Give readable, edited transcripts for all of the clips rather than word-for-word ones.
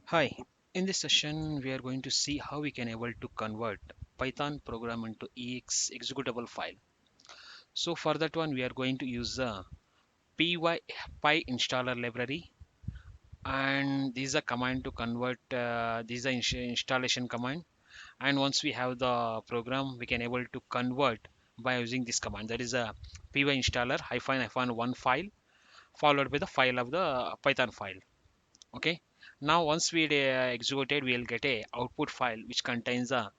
Hi, in this session we are going to see how we can able to convert Python program into executable file. So for that one we are going to use the PyInstaller library, and this is a command to convert this is the installation command, and once we have the program we can able to convert by using this command, that is a PyInstaller hyphen one file followed by the file of the Python file. Okay, now once we execute it, we'll get a output file which contains a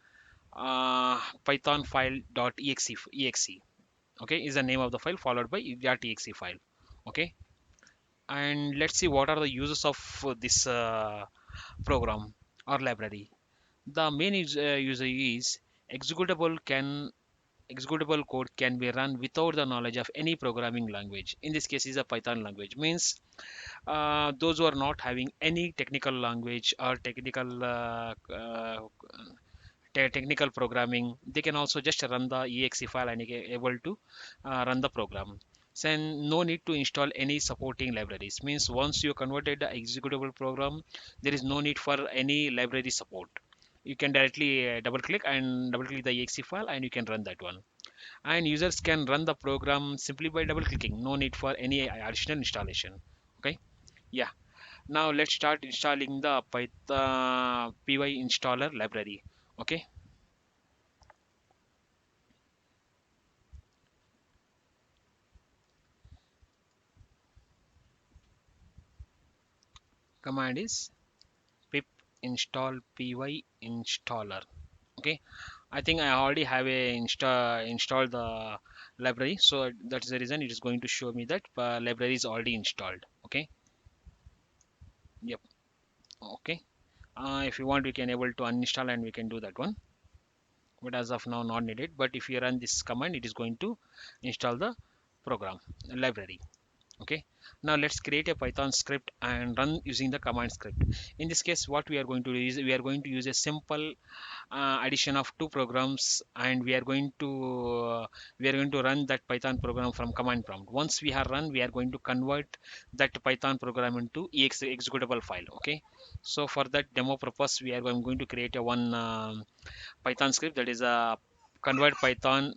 python file.exe. Okay, is the name of the file followed by .exe file. Okay, and let's see what are the uses of this program or library. The main user is executable can executable code can be run without the knowledge of any programming language. In this case is a Python language, means those who are not having any technical language or technical programming, they can also just run the exe file and able to run the program. So no need to install any supporting libraries, means once you converted the executable program, there is no need for any library support. You can directly double click the exe file and you can run that one, and users can run the program simply by double clicking, no need for any additional installation. Okay, yeah, now let's start installing the Python PyInstaller library. Okay, command is pip install PyInstaller. Okay, I think I already have a installed the library, so that's the reason it is going to show me that library is already installed. Okay, yep. Okay, if you want we can able to uninstall and we can do that one, but as of now not needed. But if you run this command, it is going to install the program library. Okay, now let's create a Python script and run using the command script. In this case what we are going to do is we are going to use a simple addition of two programs, and we are going to run that Python program from command prompt. Once we have run, we are going to convert that Python program into executable file. Okay, so for that demo purpose we are going to create a one Python script, that is a convert Python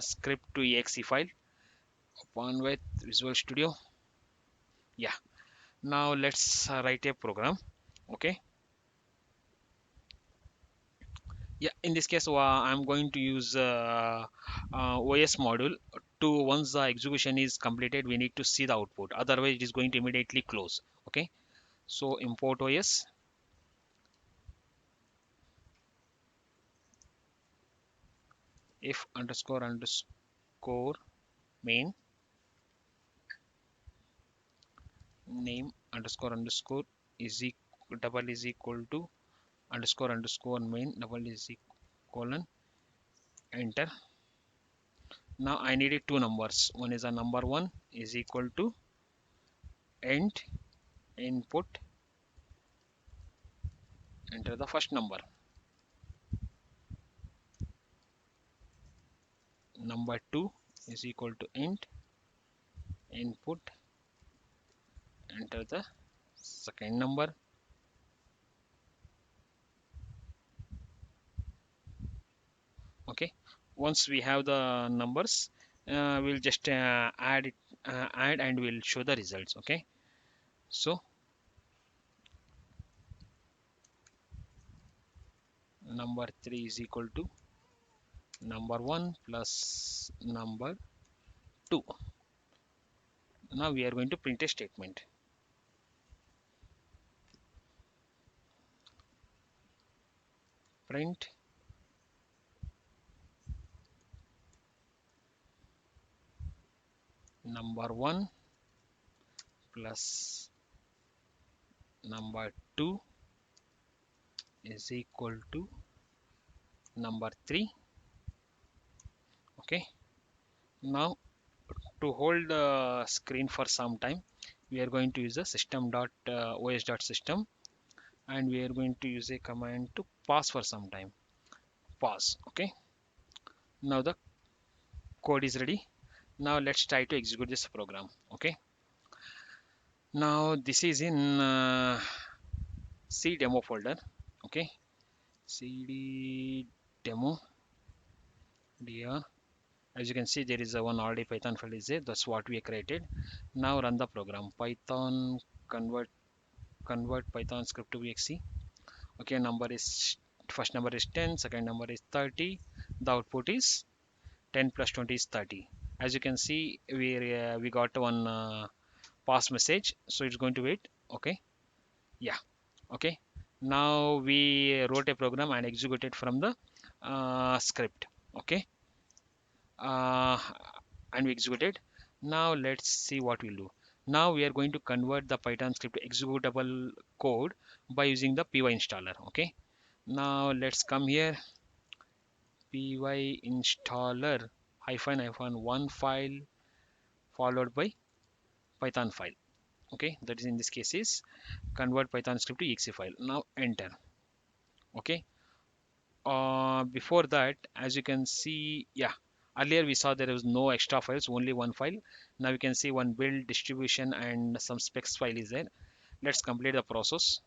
script to exe file. One with Visual Studio. Yeah, now let's write a program. Okay, yeah, in this case I'm going to use OS module to, once the execution is completed we need to see the output, otherwise it is going to immediately close. Okay, so import OS, if underscore underscore main name underscore underscore is double is equal to underscore underscore main double is colon, enter. Now I needed two numbers, one is a number one is equal to end input, enter the first number. Number two is equal to int input, enter the second number. Okay, once we have the numbers, we'll just add and we'll show the results. Okay, so number three is equal to number one plus number two. Now we are going to print a statement. Print number one plus number two is equal to number three. Okay, now to hold the screen for some time, we are going to use a system.os.system, and we are going to use a command to pause for some time. Pause. Okay, now the code is ready. Now let's try to execute this program. Okay, now this is in C demo folder. Okay, cd demo dir. As you can see, there is a one already Python file is there. That's what we created. Now run the program. Python convert Python script to exe. Okay, number is first number is 10, second number is 30. The output is 10 plus 20 is 30. As you can see, we got one pass message, so it's going to wait. Okay, yeah, okay. Now we wrote a program and executed from the script. Okay, uh, and we executed. Now let's see what we'll do. Now we are going to convert the Python script to executable code by using the PyInstaller. Okay, now let's come here, PyInstaller hyphen hyphen one file followed by Python file. Okay, that is in this case is convert Python script to exe file. Now enter. Okay, before that, as you can see, yeah, earlier we saw there was no extra files, only one file. Now you can see one build distribution and some specs file is there. Let's complete the process.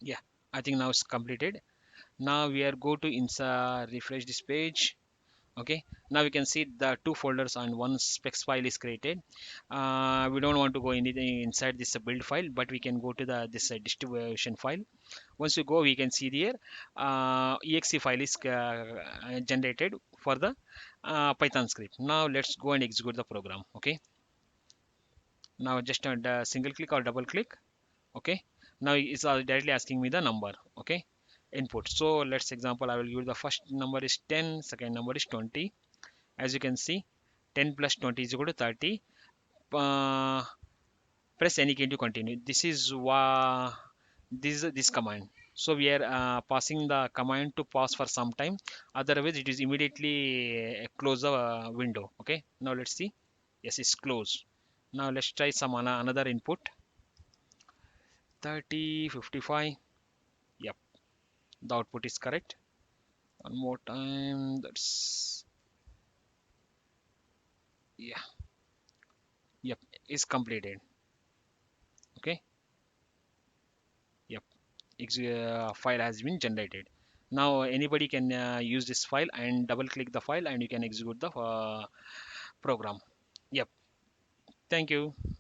Yeah, I think now it's completed. Now we are go to inside refresh this page. Okay, now we can see the two folders and one specs file is created. We don't want to go anything inside this build file, but we can go to the this distribution file. Once you go, we can see there exe file is generated for the Python script. Now let's go and execute the program. Okay, now just single click or double click. Okay, now it's directly asking me the number. Okay, input. So let's example, I will give the first number is 10, second number is 20. As you can see, 10 plus 20 is equal to 30. uh, Press any key to continue. This is this command. So we are passing the command to pause for some time, otherwise it is immediately close the window. Okay, now let's see. Yes, it's closed. Now let's try some another input. 30, 55. Yep, the output is correct. One more time. That's, yeah, yep, is completed. Okay, yep, file has been generated. Now anybody can use this file and double click the file and you can execute the program. Yep, thank you.